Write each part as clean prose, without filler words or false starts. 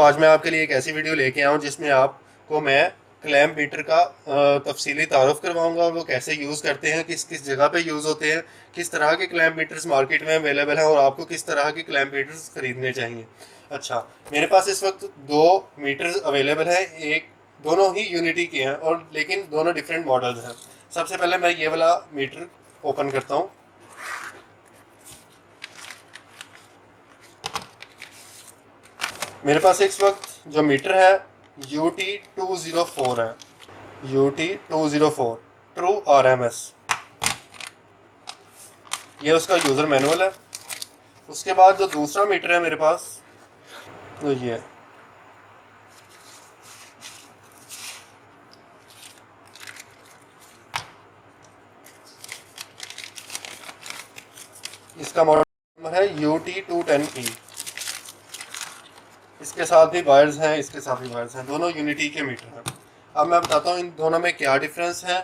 आज मैं आपके लिए एक ऐसी वीडियो लेके आया हूँ जिसमें आपको मैं क्लैम्प मीटर का तफसीली तारुफ करवाऊंगा और वो कैसे यूज़ करते हैं, किस किस जगह पे यूज़ होते हैं, किस तरह के क्लैम्प मीटर्स मार्केट में अवेलेबल हैं और आपको किस तरह के क्लैम्प मीटर्स खरीदने चाहिए। अच्छा, मेरे पास इस वक्त दो मीटर्स अवेलेबल हैं। एक दोनों ही यूनिटी के हैं और लेकिन दोनों डिफरेंट मॉडल्स हैं। सबसे पहले मैं ये वाला मीटर ओपन करता हूँ। मेरे पास इस वक्त जो मीटर है UT204 है, UT204 ट्रू RMS। ये उसका यूज़र मैनुअल है। उसके बाद जो दूसरा मीटर है मेरे पास तो ये है। इसका मॉडल नंबर है UT210E। इसके साथ भी वायर्स हैं, इसके साथ भी वायर्स हैं, दोनों यूनिटी के मीटर हैं। अब मैं बताता हूँ इन दोनों में क्या डिफरेंस है,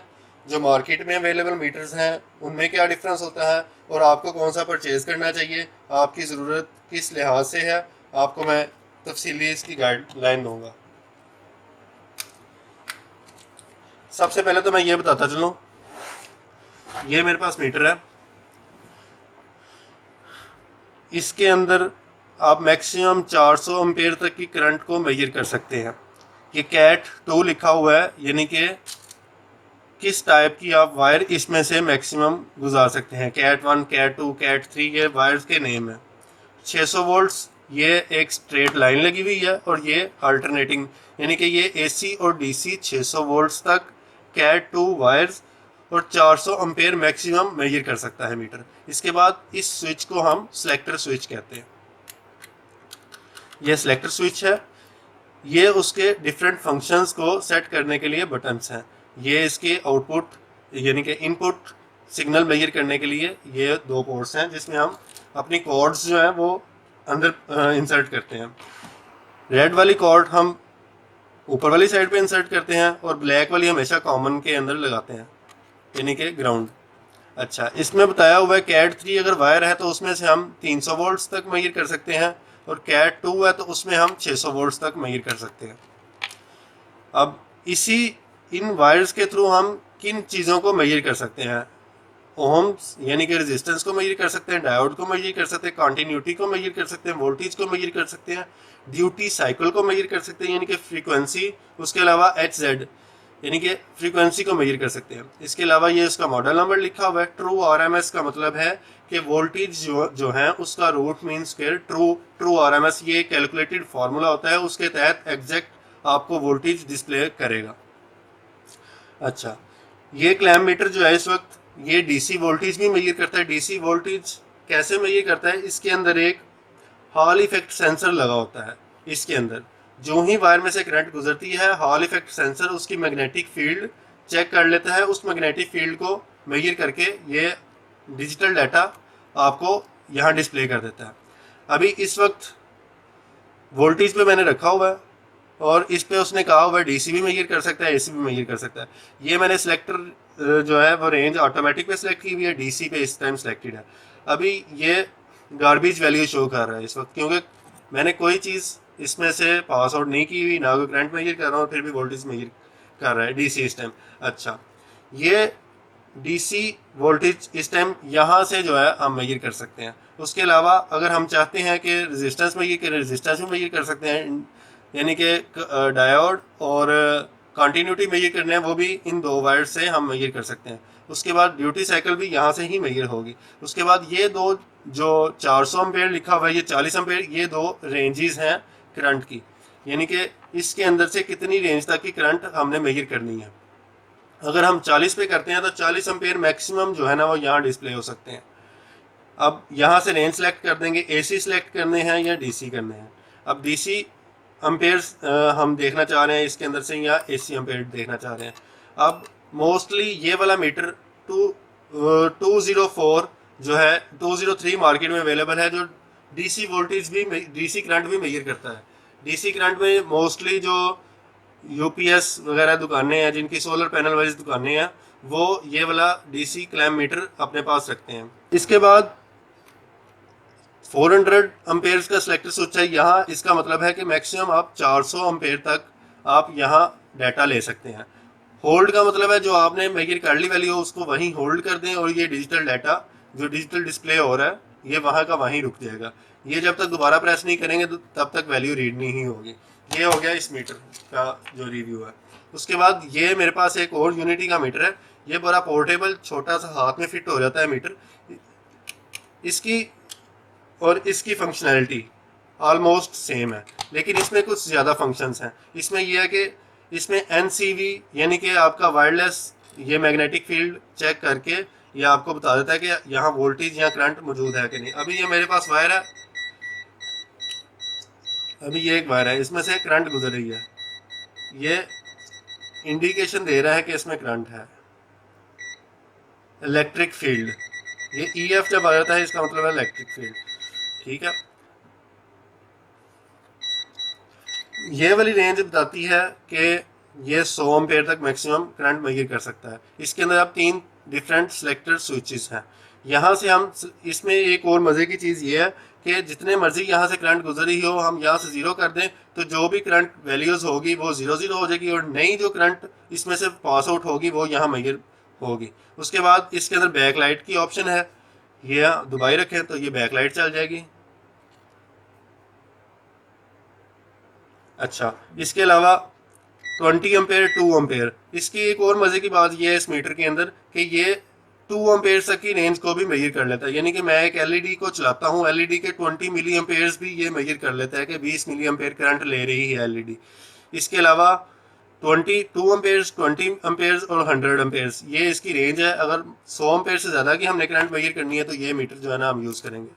जो मार्केट में अवेलेबल मीटर्स हैं उनमें क्या डिफरेंस होता है और आपको कौन सा परचेज़ करना चाहिए, आपकी ज़रूरत किस लिहाज से है, आपको मैं तफसीली इसकी गाइडलाइन दूंगा। सबसे पहले तो मैं ये बताता चलूँ, ये मेरे पास मीटर है। इसके अंदर आप मैक्सिमम 400 एम्पेयर तक की करंट को मेजर कर सकते हैं। ये कैट 2 लिखा हुआ है, यानी कि किस टाइप की आप वायर इसमें से मैक्सिमम गुजार सकते हैं। कैट 1, कैट 2, कैट 3 ये वायर्स के नेम है। 600 वोल्ट्स ये एक स्ट्रेट लाइन लगी हुई है और ये अल्टरनेटिंग, यानी कि ये AC और DC 600 वोल्ट्स तक कैट 2 वायर्स और 400 एम्पेयर मैक्सिमम मेजर कर सकता है मीटर। इसके बाद इस स्विच को हम सेलेक्टर स्विच कहते हैं। ये सेलेक्टर स्विच है, ये उसके डिफरेंट फंक्शंस को सेट करने के लिए बटन्स हैं। ये इसके आउटपुट यानी कि इनपुट सिग्नल मेजर करने के लिए ये 2 पोर्ट्स हैं जिसमें हम अपनी कॉर्ड्स जो हैं वो अंदर इंसर्ट करते हैं। रेड वाली कॉर्ड हम ऊपर वाली साइड पे इंसर्ट करते हैं और ब्लैक वाली हमेशा कॉमन के अंदर लगाते हैं, यानी कि ग्राउंड। अच्छा, इसमें बताया हुआ है कैट 3 अगर वायर है तो उसमें से हम 300 वोल्ट्स तक मेजर कर सकते हैं और कैट 2 है तो उसमें हम 600 वोल्ट्स तक मेजर कर सकते हैं। अब इन वायर्स के थ्रू हम किन चीज़ों को मेजर कर सकते हैं? ओम्स यानी कि रेजिस्टेंस को मेजर कर सकते हैं, डायोड को मेजर कर सकते हैं, कॉन्टिन्यूटी को मेजर कर सकते हैं, वोल्टेज को मेजर कर सकते हैं, ड्यूटी साइकिल को मेजर कर सकते हैं यानी कि फ्रीक्वेंसी, उसके अलावा HZ यानी कि फ्रीक्वेंसी को मेजर कर सकते हैं। इसके अलावा ये उसका मॉडल नंबर लिखा हुआ है। ट्रू RMS का मतलब है कि वोल्टेज जो है उसका root mean square true RMS, ये कैलकुलेटेड फार्मूला होता है, उसके तहत एग्जैक्ट आपको वोल्टेज डिस्प्ले करेगा। अच्छा, ये क्लैम्प मीटर जो है इस वक्त ये DC वोल्टेज भी मेजर करता है। DC वोल्टेज कैसे मेजर करता है? इसके अंदर एक हॉल इफेक्ट सेंसर लगा होता है। इसके अंदर जो ही वायर में से करंट गुजरती है, हॉल इफेक्ट सेंसर उसकी मैग्नेटिक फील्ड चेक कर लेता है, उस मैग्नेटिक फील्ड को मेजर करके ये डिजिटल डाटा आपको यहाँ डिस्प्ले कर देता है। अभी इस वक्त वोल्टेज पे मैंने रखा हुआ है और इस पे उसने कहा हुआ है DC भी मेजर कर सकता है, AC भी मेजर कर सकता है। ये मैंने सिलेक्टर जो है वो रेंज ऑटोमेटिक पे सिलेक्ट की हुई है, DC पे इस टाइम सिलेक्टेड है। अभी ये गार्बेज वैल्यू शो कर रहा है इस वक्त, क्योंकि मैंने कोई चीज़ इसमें से पास आउट नहीं की हुई, ना कोई करंट मेजर कर रहा हूँ, फिर भी वोल्टेज मेजर कर रहा है DC इस टाइम। अच्छा, ये DC वोल्टेज इस टाइम यहाँ से जो है हम मेजर कर सकते हैं। उसके अलावा अगर हम चाहते हैं कि रेजिस्टेंस मेजर करें, रेजिस्टेंस भी मेजर कर सकते हैं, यानी कि डायोड और कंटिन्यूटी मेजर करने हैं, वो भी इन 2 वायर से हम मेजर कर सकते हैं। उसके बाद ड्यूटी साइकिल भी यहाँ से ही मेजर होगी। उसके बाद ये 2 जो 400 एम्पेयर लिखा हुआ है, ये 40 एम्पेयर, ये 2 रेंजेस हैं करंट की, यानी कि इसके अंदर से कितनी रेंज तक की करंट हमने मेजर करनी है। अगर हम 40 पे करते हैं तो 40 एम्पेयर मैक्सिमम जो है ना वो यहाँ डिस्प्ले हो सकते हैं। अब यहाँ से रेंज सेलेक्ट कर देंगे, AC सेलेक्ट करने हैं या DC करने हैं। अब DC एम्पेयर्स हम देखना चाह रहे हैं इसके अंदर से, या AC एम्पेयर देखना चाह रहे हैं। अब मोस्टली ये वाला मीटर 204 जो है 203 मार्केट में अवेलेबल है, जो DC वोल्टेज भी DC करंट भी मेजर करता है। DC करंट में मोस्टली जो UPS वगैरह दुकानें हैं, जिनकी सोलर पैनल वाइज दुकानें हैं, वो ये वाला DC क्लैम्प मीटर अपने पास रखते हैं। इसके बाद 400 अम्पेयर्स का सिलेक्टर स्विच है। यहाँ इसका मतलब है कि मैक्सिमम आप 400 अम्पेयर तक आप यहाँ डाटा ले सकते हैं। होल्ड का मतलब है जो आपने मेजर कर ली वैल्यू उसको वहीं होल्ड कर दें और ये डिजिटल डाटा जो डिजिटल डिस्प्ले हो रहा है ये वहाँ का वहीं रुक जाएगा। ये जब तक दोबारा प्रेस नहीं करेंगे तो तब तक वैल्यू रीड नहीं होगी। ये हो गया इस मीटर का जो रिव्यू है। उसके बाद ये मेरे पास एक और यूनिटी का मीटर है। ये बड़ा पोर्टेबल छोटा सा हाथ में फिट हो जाता है मीटर। इसकी और इसकी फंक्शनैलिटी ऑलमोस्ट सेम है, लेकिन इसमें कुछ ज़्यादा फंक्शंस हैं। इसमें यह है कि इसमें NCV यानी कि आपका वायरलेस ये मैग्नेटिक फील्ड चेक करके ये आपको बता देता है कि यहाँ वोल्टेज या करंट मौजूद है कि नहीं। अभी ये मेरे पास वायर है, अभी ये एक वायर है, इसमें से करंट गुजर रही है। ये इंडिकेशन दे रहा है कि इसमें करंट है। इलेक्ट्रिक फील्ड, ये EF जब आ जाता है इसका मतलब है इलेक्ट्रिक फील्ड। ठीक है, ये वाली रेंज बताती है कि ये 100 एम्पेयर तक मैक्सिमम करंट मेजर कर सकता है। इसके अंदर आप 3 डिफरेंट सिलेक्टर स्विचेस हैं। यहाँ से हम इसमें एक और मज़े की चीज़ ये है कि जितने मर्जी यहाँ से करंट गुजरी हो हम यहाँ से 0 कर दें तो जो भी करंट वैल्यूज़ होगी वो 0 हो जाएगी और नई जो करंट इसमें से पास आउट होगी वो यहाँ मेजर होगी। उसके बाद इसके अंदर बैक लाइट की ऑप्शन है, ये दबाए रखें तो ये बैक लाइट चल जाएगी। अच्छा, इसके अलावा 20 एम्पेयर 2 एम्पेयर, इसकी एक और मज़े की बात यह है इस मीटर के अंदर कि ये 2 एम्पेयर तक की रेंज को भी मेजर कर लेता है। यानी कि मैं एक LED को चलाता हूँ, LED के 20 मिली एम्पेयर्स भी ये मेजर कर लेता है कि 20 मिली एम्पेयर करंट ले रही है LED। इसके अलावा 22 एम्पेयर्स 20 एम्पेयर्स और 100 एम्पेयर्स ये इसकी रेंज है। अगर 100 एम्पेयर से ज़्यादा की हमने करंट मेजर करनी है तो ये मीटर जो है ना हम यूज़ करेंगे।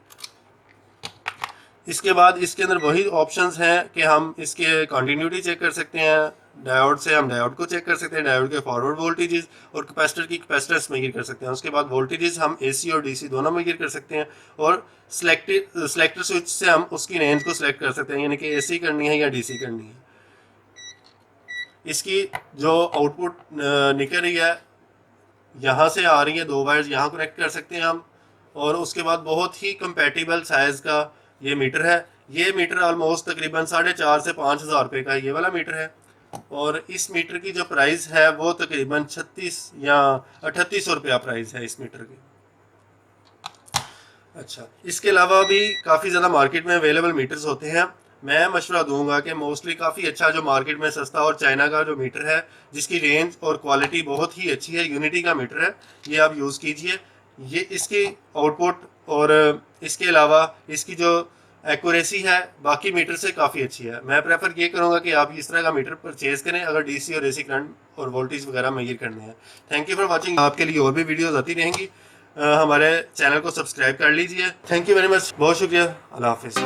इसके बाद इसके अंदर वही ऑप्शंस हैं कि हम इसके कंटिन्यूटी चेक कर सकते हैं, डायोड से हम डायोड को चेक कर सकते हैं, डायोड के फॉरवर्ड वोल्टेजेस और कैपेसिटर की कैपेसिटेंस मेजर कर सकते हैं। उसके बाद वोल्टेजेस हम AC और DC दोनों मेजर कर सकते हैं और सिलेक्टर स्विच से हम उसकी रेंज को सिलेक्ट कर सकते हैं, यानी कि AC करनी है या DC करनी है। इसकी जो आउटपुट निकल रही है यहाँ से आ रही है, 2 वायर्स यहाँ कनेक्ट कर सकते हैं हम। और उसके बाद बहुत ही कंपैटिबल साइज़ का ये मीटर है। ये मीटर ऑलमोस्ट तकरीबन 4,500 से 5,000 रुपये का ये वाला मीटर है और इस मीटर की जो प्राइस है वो तकरीबन 36 या 3800 रुपया प्राइस है इस मीटर की। अच्छा, इसके अलावा भी काफ़ी ज़्यादा मार्केट में अवेलेबल मीटर्स होते हैं। मैं मशवरा दूंगा कि मोस्टली काफ़ी अच्छा जो मार्केट में सस्ता और चाइना का जो मीटर है जिसकी रेंज और क्वालिटी बहुत ही अच्छी है, यूनिटी का मीटर है, ये आप यूज़ कीजिए। ये इसकी आउटपुट और इसके अलावा इसकी जो एक्यूरेसी है बाकी मीटर से काफ़ी अच्छी है। मैं प्रेफर ये करूँगा कि आप इस तरह का मीटर परचेज़ करें अगर DC और AC करंट और वोल्टेज वगैरह मेजर करने हैं। Thank you for watching. आपके लिए और भी वीडियोज़ आती रहेंगी। हमारे चैनल को सब्सक्राइब कर लीजिए। थैंक यू वेरी मच, बहुत शुक्रिया। अल्लाह हाफिज़।